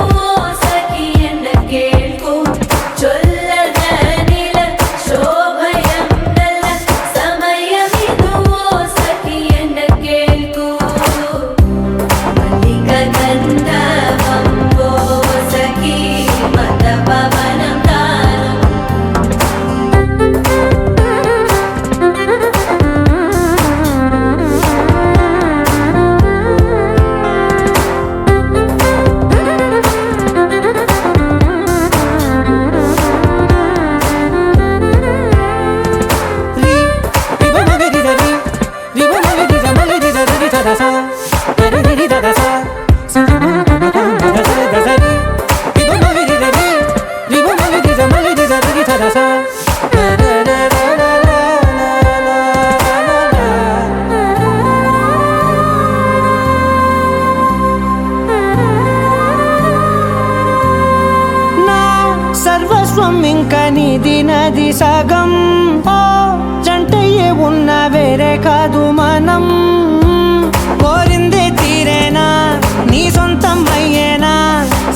అందాక నీది నది సగం ఓ జంటయ్యే ఉన్న వేరే కాదు మనం కోరిందే తీరేనా నీ సొంతం అయ్యేనా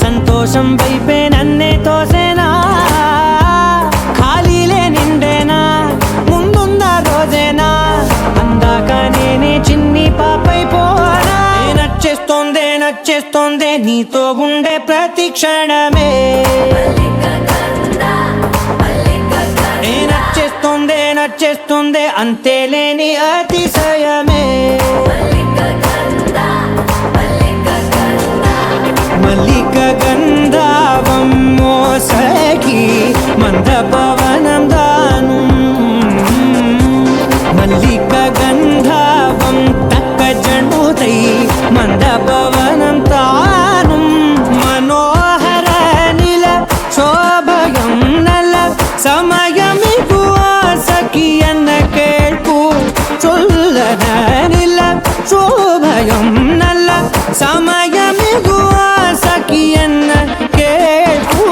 సంతోషం వైపే నన్నే తోసేనా ఖాళీలే నిండేనా ముందుందా రోజేనా అందాక నేనే చిన్ని పాపైపోనా నచ్చేస్తోందే నీతో ఉండే ప్రతి క్షణమే నచ్చేస్తోందే అంతేలేని అతిశయమే మల్లిక గంధావం మోసకి మంద పవనం దాను మల్లిక గంధావం తక్క జండుతై మంద పవనం తాను మనోహర నిల శోభయం నల సమయమిగు సఖియన్న కేൾకు చొల్లన నిల శోభయం నల్ల సమయమిగు సఖియన్న కేൾకు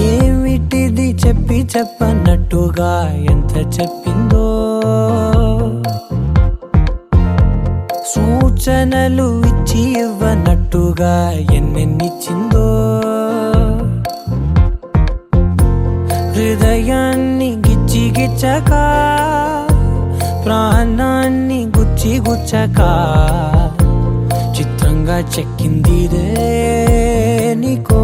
ఏమిటిది చెప్పన్నట్టుగా ఎంత చెప్పిందో సూచనలు ఇచ్చి ఇవ్వనట్టుగా ఎన్నెన్నిచ్చిందో హృదయాన్ని గిచ్చక ప్రాణాన్ని గుచ్చక చిత్రంగా చెక్కిందిరే నీకో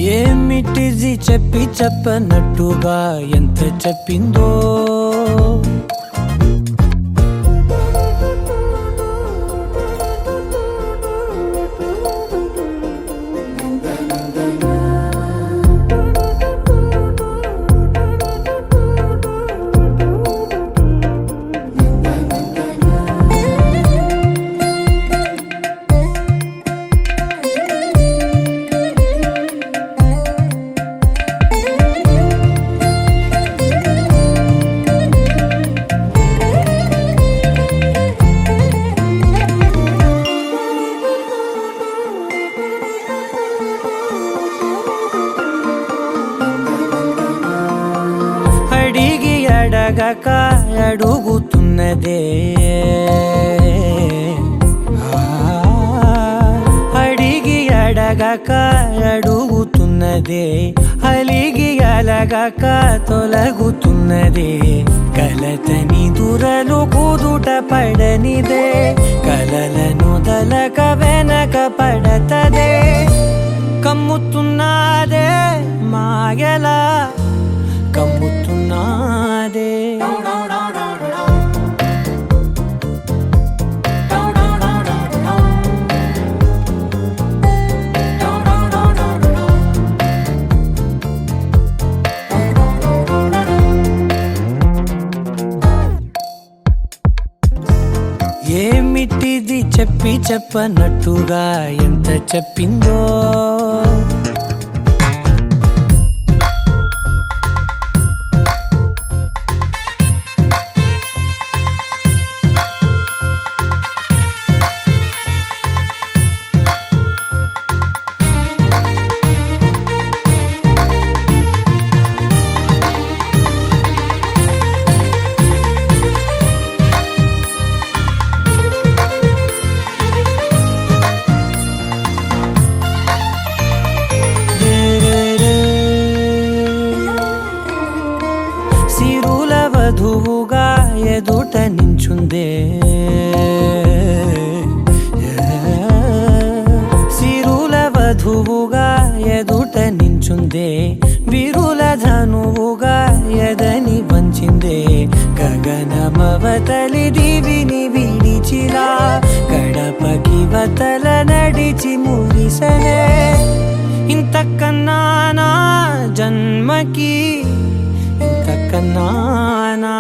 ఏమిటిది చెప్పనట్టుగా ఎంత చెప్పిందో అడిగి అడగక అడుగుతున్నదే అడిగి అడగక అడుగుతున్నదే అలిగి అలగక తొలగుతున్నదే కలతని దురలు కుదుట పడనిదే కలలను దలక వెనక పడతదే కమ్ముతున్నదే మాయలా కమ్ముతున్నదే ఏమిటిది చెప్పనట్టుగా ఎంత చెప్పిందో గగనమవతలి దివిని విడిచిలా గడపకి వతల నడిచి మురిసనే ఇంతకన్నా నా జన్మకి ఇంతకన్నా నా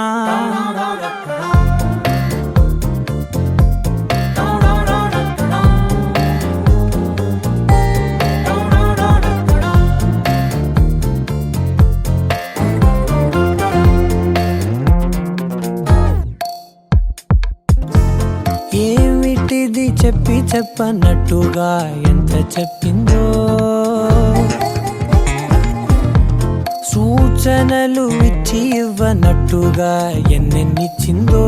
ఏమిటిది చెప్పి చెప్పనట్టుగా ఎంత చెప్పిందో సూచనలు ఇచ్చి ఇవ్వనట్టుగా ఎన్నెన్నిచ్చిందో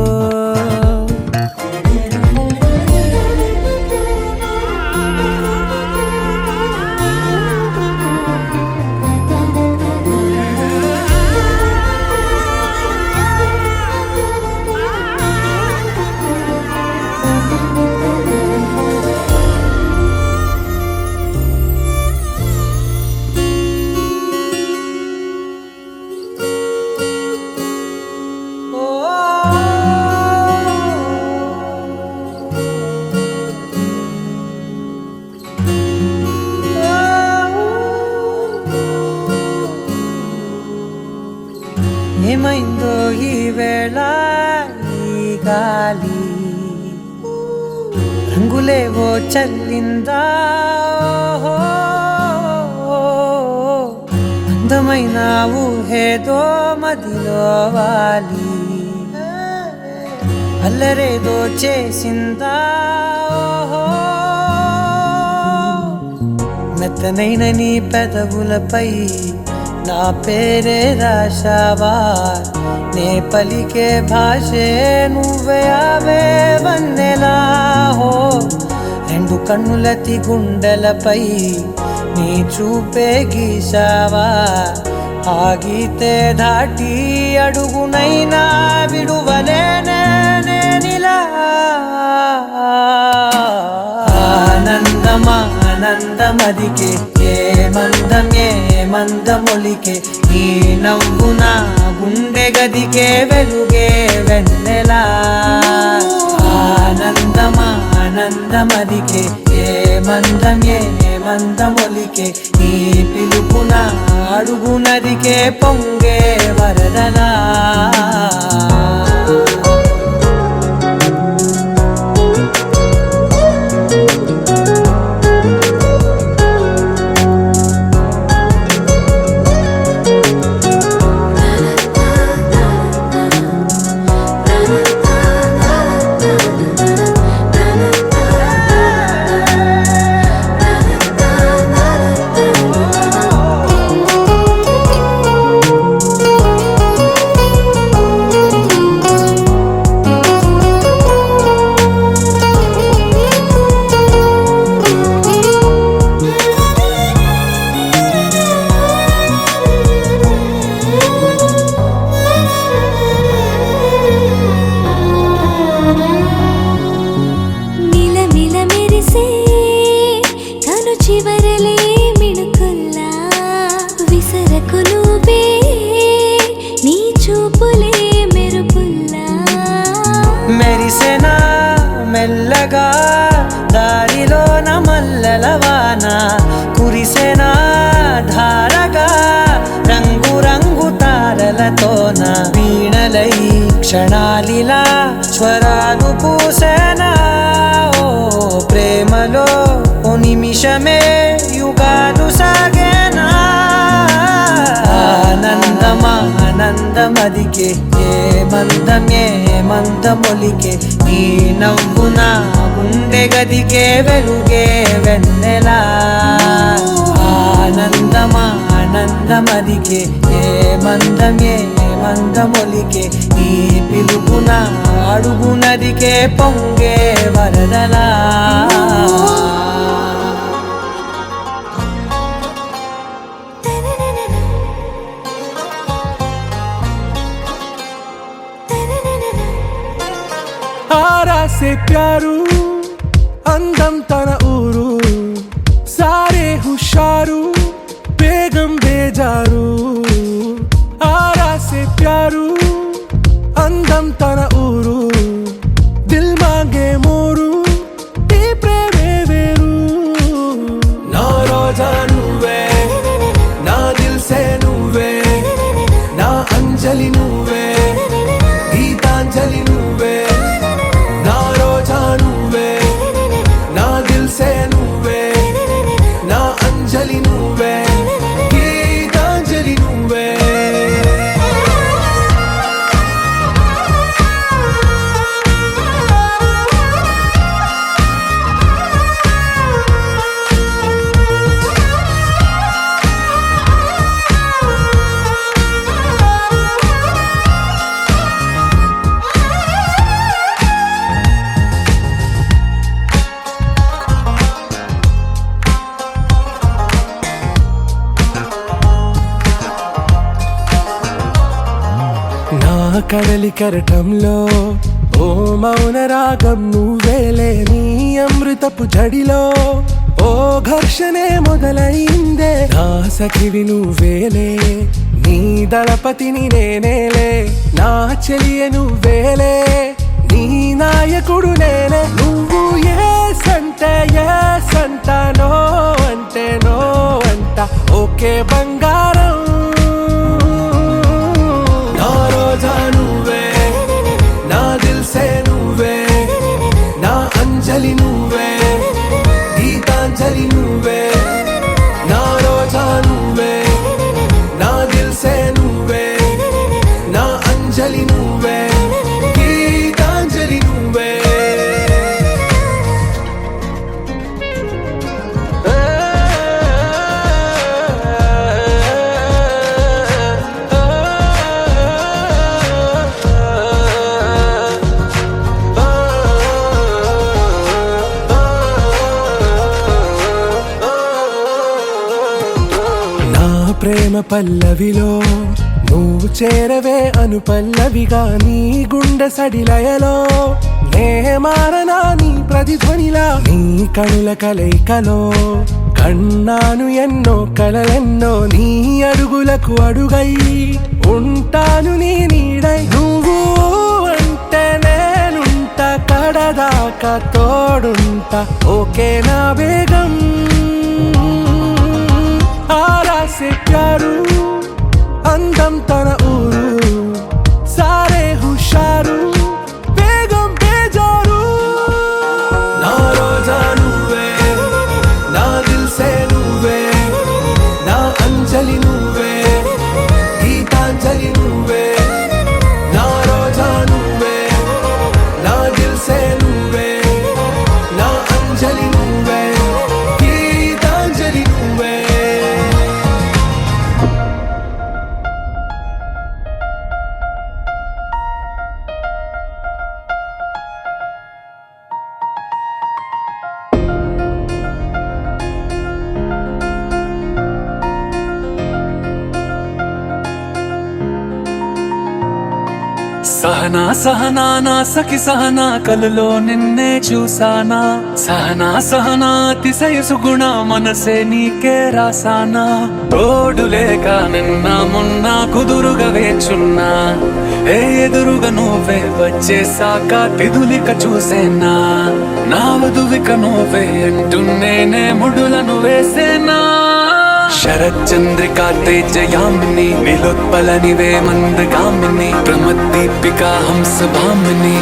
ఏమైందో ఈ వేళ ఈ గాలి రంగులేవో చల్లిందా అందమైన ఊహేదో మదిలో వాలి అల్లరేదో చేసిందా మెత్తనైన నీ పెదవులపై నా పేరే రాశావా నే పలికే భాషే నువ్వే అవే వన్నెలా హో రెండు కన్నులతి గుండెలపై నీ చూపే గీశావా ఆగితే దాటి అడుగునైనా విడువలేనే నేనిలా ఆనందమదికే ఏ మందమొలికే ఈ నవ్వున గుండె గదికే వెలుగే వెన్నెలా ఆనందమదికే ఏ మందమొలికే ఈ పిలుపున అడుగునదికే పొంగే వరదలా మెరిసెనా మెల్లగా దారిలోన మల్లెలవాన కురిసెనా ధారగా రంగు రంగు తారలతోన వీణలై క్షణాలిలా స్వరాలు పూసెనా ఓ ప్రేమలో ఓ నిమిషమే యుగాలు సాగేనా ఆనందమదికే ఏ మందమొలికే ఈ నవ్వున గుండె గదికే వెలుగే వెన్నెలా ఆనందమదికే ఏ మందమొలికే ఈ పిలుపున అడుగునదికే పొంగే వరదలా ఆరాసే ప్యారు అందం తన ఊరు సారే హుషారు బేగం బేజారు ఆరాసే ప్యారు అందం అందం తన ఊరు దిల్ మాంగే మోరు ఈ ప్రేమే వేరు నా రోజా నువ్వే నా దిల్ సే నువ్వే నా అంజలి నువ్వే గీతాంజలి నువ్వే నా రోజా నువ్వే నా దిల్ సే నువ్వే నా అంజలి నువ్వే గీతాంజలి నువ్వే నా కడలి కరటంలో ఓ మౌన రాగం నువ్వేలే నీ అమృతపు జడిలో ఓ ఘర్షణే మొదలైందే నా సఖివి నువ్వేలే నీ దళపతిని నేనేలే నా చెలియ నువ్వేలే నీ నాయకుడు నేనే నువ్వు ఏ సంట నో అంటే నో అంట ఓకే బంగారం నా రోజా నువ్వే నా దిల్ సే నువ్వే నా అంజలి నువ్వే గీతాంజలి నువ్వే నా రోజా నువ్వే నా దిల్ సే నువ్వే నా అంజలి నువ్వే గీతాంజలి నువ్వే నా ప్రేమ పల్లవిలో నువ్వు చేరవే అను పల్లవిగా నీ గుండె సడిలయలో నే మారనా నీ ప్రతిధ్వనిలా నీ కనుల కలయికలో కన్నాను ఎన్నో కలలెన్నో నీ అడుగులకు అడుగై ఉంటాను నీ నీడై నువ్వు అంటే నేనుంట కడదాకా తోడుంటా ఓకే నా బేగం ఆరా సే ప్యారు అందం తన ఊరు సారే హుషారు బేగం బేజారు నా రోజా నువ్వే నా దిల్ సే నువ్వే నా అంజలి నువ్వే గీతాంజలి నువ్వే నా రోజా నువ్వే నా దిల్ సే నువ్వే నా అంజలి నువ్వే గీతాంజలి నువ్వే సహనా సహనా నా సఖి సహనా కలలో నిన్నే చూసానా సహనా సహనా అతిశయ సుగుణ మనసే నీకే రాసానా తోడు లేక నిన్న మొన్న కుదురుగా వేచున్నా ఏ ఎదురుగా నువ్వే వచ్చేసాక తిదులిక చూసేనా నా వధువిక నువ్వే అంటున్నేనే ముడులను వేసేనా శరచంద్రికా తేజయామిని నిలోత్పలనివే మందగామిని ప్రమద్దీపికా హంసభామిని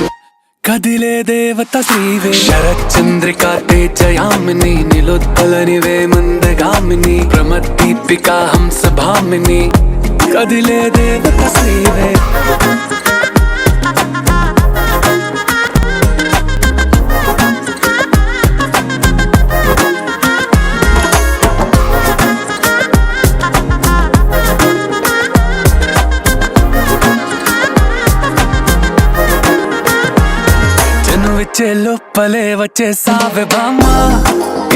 కదిలే దేవత శ్రీవే శరచంద్రికా తేజయామిని నిలోత్పలనివే మందగామిని ప్రమద్దీపికా హంసభామిని కదిలే దేవత శ్రీవే వచ్చే లోపలే వచ్చేసావే బామ్మా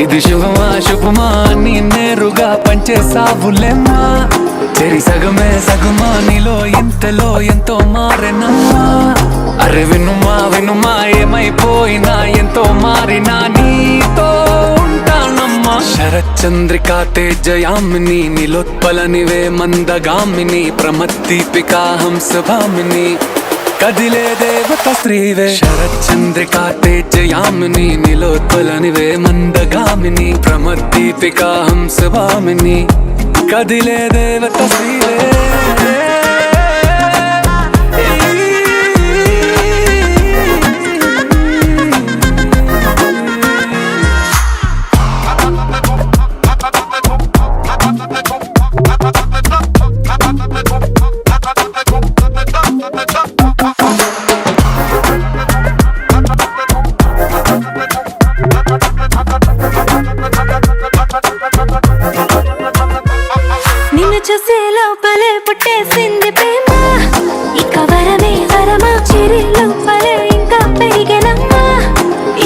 ఇది శుభమా శుభమా నీ నేరుగా పంచేసావులేమ్మా చెరి సగమే సగమా నీలో ఇంతలో ఎంతో మారెనమ్మా అరే వినుమా వినుమా ఏమైపోయినా ఎంతో మారినా నీతో ఉంటానమ్మా శరచంద్రికా తేజయామిని నిలోత్పలనివే మందగామిని ప్రమద్దీపికా హంసభామిని కదిలే దేవత స్త్రీవే శరచంద్రికా తేజయామిని నిలోత్పలనివే మందగామిని ప్రమద్దీపికా హంసవామిని కదిలే దేవత స్త్రీవే నిన్ను చూసే లోపలే పుట్టేసింది ప్రేమ ఇక వరమే వరమా చిరి లోపలే ఇంకా పెరిగెనమ్మా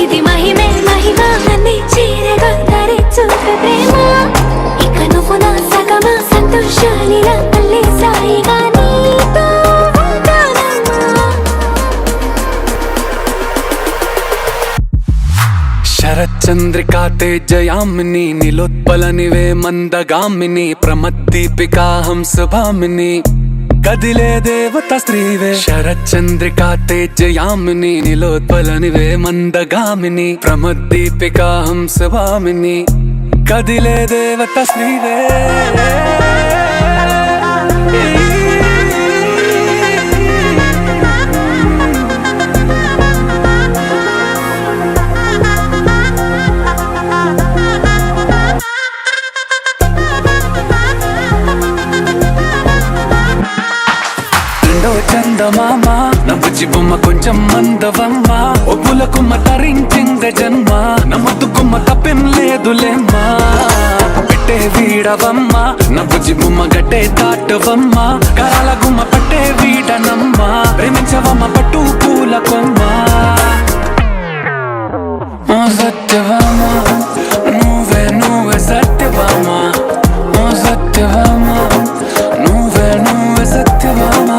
ఇది మహిమే మహిమ అన్ని చీరగా ధరి చూపే ప్రేమ ఇక నువ్వు నా సగమా సంతోషాలిలా మళ్ళీ సాయిగా నీతో ఉంటానమ్మా శరచంద్రికా తేజయామిని నిలోత్పలనివే మందగామిని ప్రమద్దీపికా హంసభామిని కదిలే దేవత స్త్రీవే శరచంద్రికా తేజయామిని నిలోత్పలనివే మందగామిని ప్రమద్దీపికా హంసభామిని కదిలే దేవత స్త్రీవే చందమామ నా బుజ్జి బొమ్మ కొంచెం మందవమ్మ ఒప్పుల కుమ్మ తరించిందే జన్మ నా ముద్దు కుమ్మ తప్పేం లేదులేమ్మా పెట్టే వీడవమ్మ నా బుజ్జి బొమ్మ గట్టే దాటవమ్మ కరాల గుమ్మ పట్టే వీడనమ్మ ప్రేమించవమ్మ పట్టు పూల కొమ్మ సత్యవామ నువ్వే నువ్వే సత్యవామ సత్యవామ నువ్వే నువ్వే సత్యవామ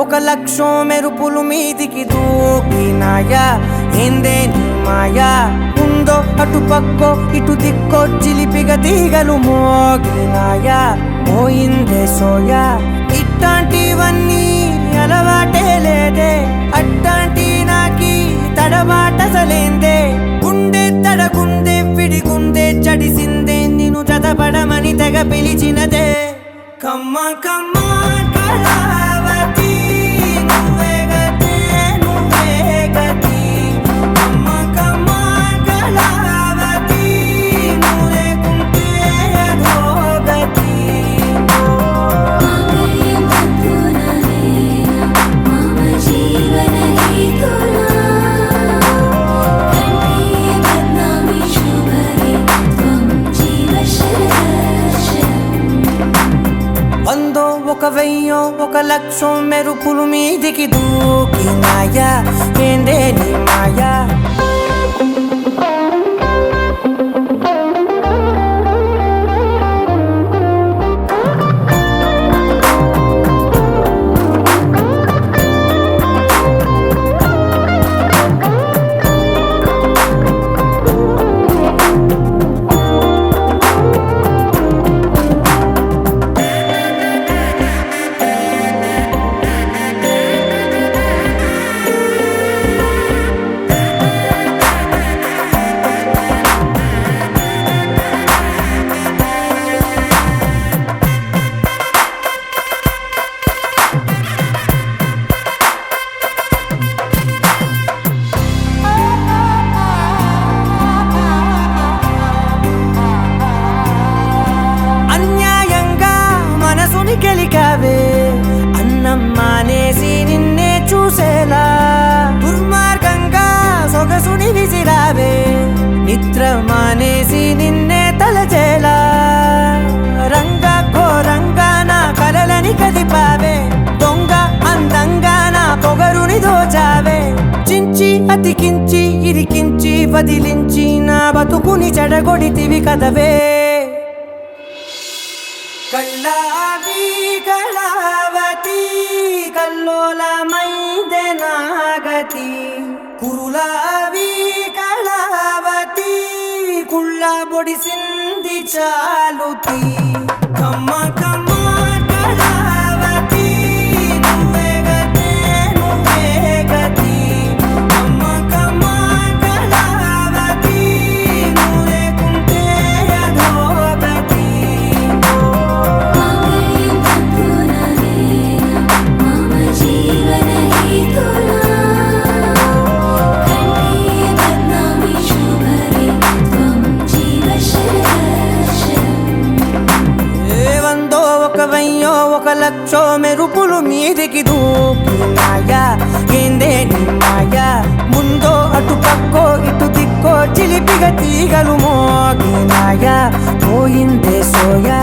ఒక లక్షం మెరుపులు మీదికి దూకినాయా ఏందే నీ మాయా ఉందో అటు పక్కో ఇటు దిక్కో చిలిపిగా తీగలు మోగినాయా పోయిందే సోయా ఇట్లాంటివన్నీ అలవాటే లేదే అట్లాంటి నాకి తడబాటసలేందే గుండె తడగుందే విడిగుందే చడిసిందే నిన్ను చదపడమని తెగ పిలిచినదే కమ్మ కమ్మ కళావతి నువ్వే గతే నువ్వే గతి కమ్మ కమ్మ కళావతి నువ్వు లేకుంటే అధోగతి వందో ఒక వెయ్యో ఒక లక్షం మెరుపులు మీదికి దూకినాయా ఏందే నీ మాయా గెలికావే అన్నం మానేసి నిన్నే చూసేలా దుర్మార్గంగా సొగసుని విసిరావే నిద్ర మానేసి నిన్నే తలచేలా రంగా ఘోరంగా నా కలలని కదిపావే దొంగ అందంగా నా పొగరుని దోచావే చించి అతికించి ఇరికించి వదిలించి నా బతుకుని చెడగొడితివి కదవే కళ్ళావి కళావతి కల్లోలమైందే నాగతి కురుల గులాబీ కళావతి కుళ్ళ బొడిసింది చాలుతి కమ్మ కమ్మ కళావతి నువ్వే గతే నువ్వే గతి కమ్మ కమ్మ కళావతి నువ్వే కుంటే అధోగతి మమ జీవన హేతునా కంఠే బద్నామి శుభగే త్వం జీవ శరణం వందో ఒక వెయ్యో ఒక లక్షో మెరుపులు మీదికి దూకినాయా ఏందే నీ మాయా ముందో అటు పక్కో ఇటు దిక్కో చిలిపిగ తీగలు మోగినాయా పోయిందే సోయా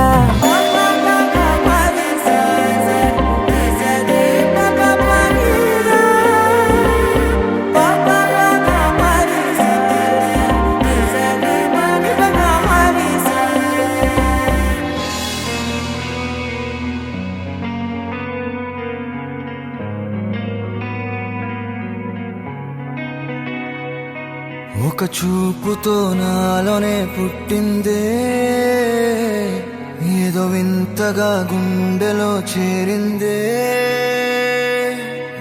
ఒక చూపుతో నాలోనే పుట్టిందే ఏదో వింతగా గుండెలో చేరిందే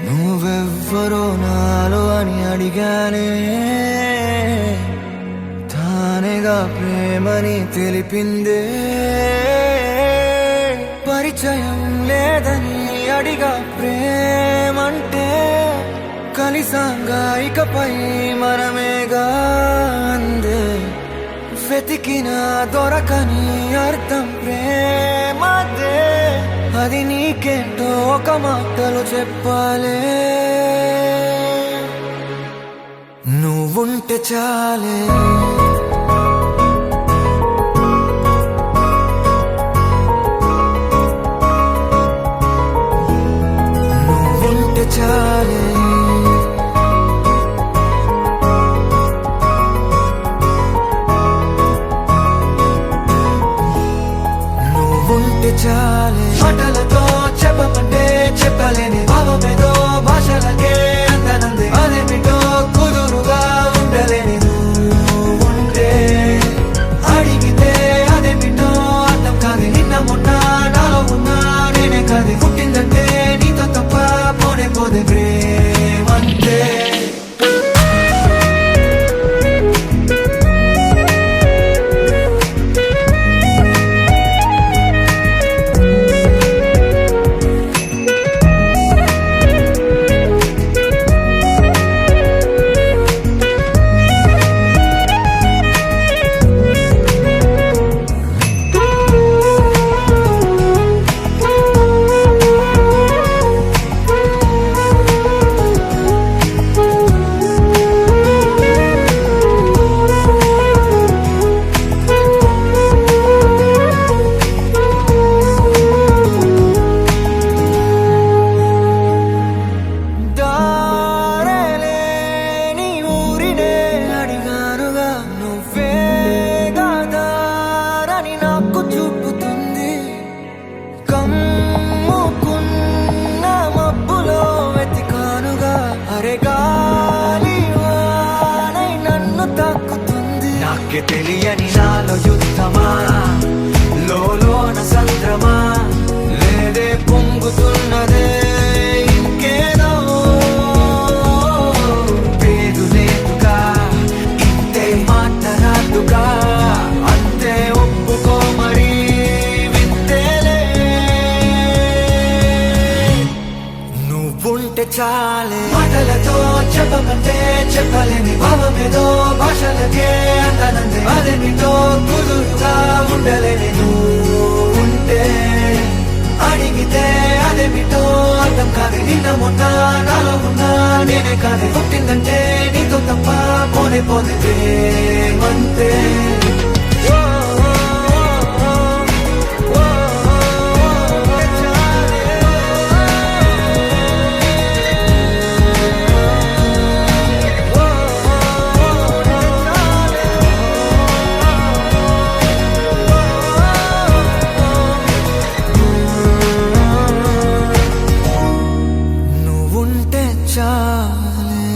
నువ్వెవ్వరో నాలో అని అడిగానే తానేగా ప్రేమని తెలిపిందే పరిచయం లేదని అడిగా ప్రేమంటే కలిసాంగా ఇకపై మనమేగా అందే వెతికిన దొరకని అర్థం ప్రేమదే అది నీకేంటో ఒక మాటలు చెప్పాలే నువ్వుంటే చాలే నువ్వుంటే చాలే నువ్వుంటే చాలే మాటలతో చెప్పమంటే చెప్పలేని భావమేదో భాషలకే అందనంది అదేమిటో కుదురుగా ఉండలేని నువ్వుంటే అడిగితే అదేమిటో అర్థం కాదు నిన్న మొన్న నాలో ఉన్నా నేనే కాదు పుట్టిందంటే నీతో తప్ప పోనే పోదే ప్రేమంతే తెలియని నాలో యుద్ధమా లోన సంద్రమా లేదే పొంగుతున్నదే ఇంకేదో పేరు లేదుగా ఇంతే మాట్లాడుగా అంతే ఒప్పుకో మరి వింతేలే నువ్వుంటే చాలే మాటలతో చెప్పమంటే చెప్పలేని భావమేదో భాషలకే అందనందే అదేమిటో కుదురుగా ఉండలేని నువ్వుంటే అడిగితే అదేమిటో అర్థం కాదు నిన్న మొన్న నాలో ఉన్నా నేనే కాదు పుట్టిందంటే నీతో తప్ప పోనే పోతే ప్రేమంతే చాలే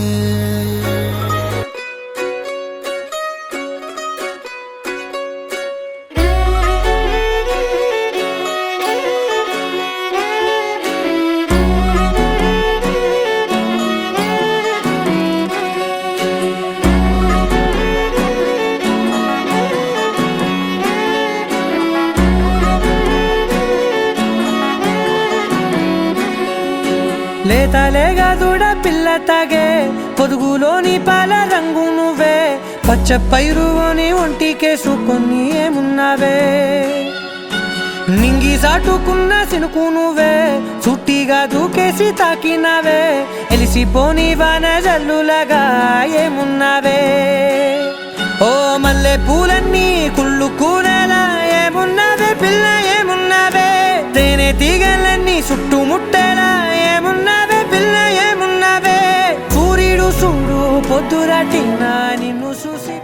లేతలేగా దూడ పిల్ల తాగే పొదుగులోని పాల రంగు నువ్వే పచ్చ పైరుని ఒంటికేసుకొని ఏమున్నావే నింగి సాటుకున్న సినుకు నువ్వే చుట్టిగా దూకేసి తాకినావే ఎలిసిపోని వాన జల్లులగా ఏమున్నావే ఓ మల్లె పూలన్నీ కుళ్ళు కూరలా ఏమున్నావే పిల్ల ఏమున్నావే తేనె తీగలన్నీ చుట్టుముట్టేలా ఏమున్నావే పిల్ల ఏమున్నావే సూర్యుడు చూడు పొద్దురాటినా నిన్ను చూసి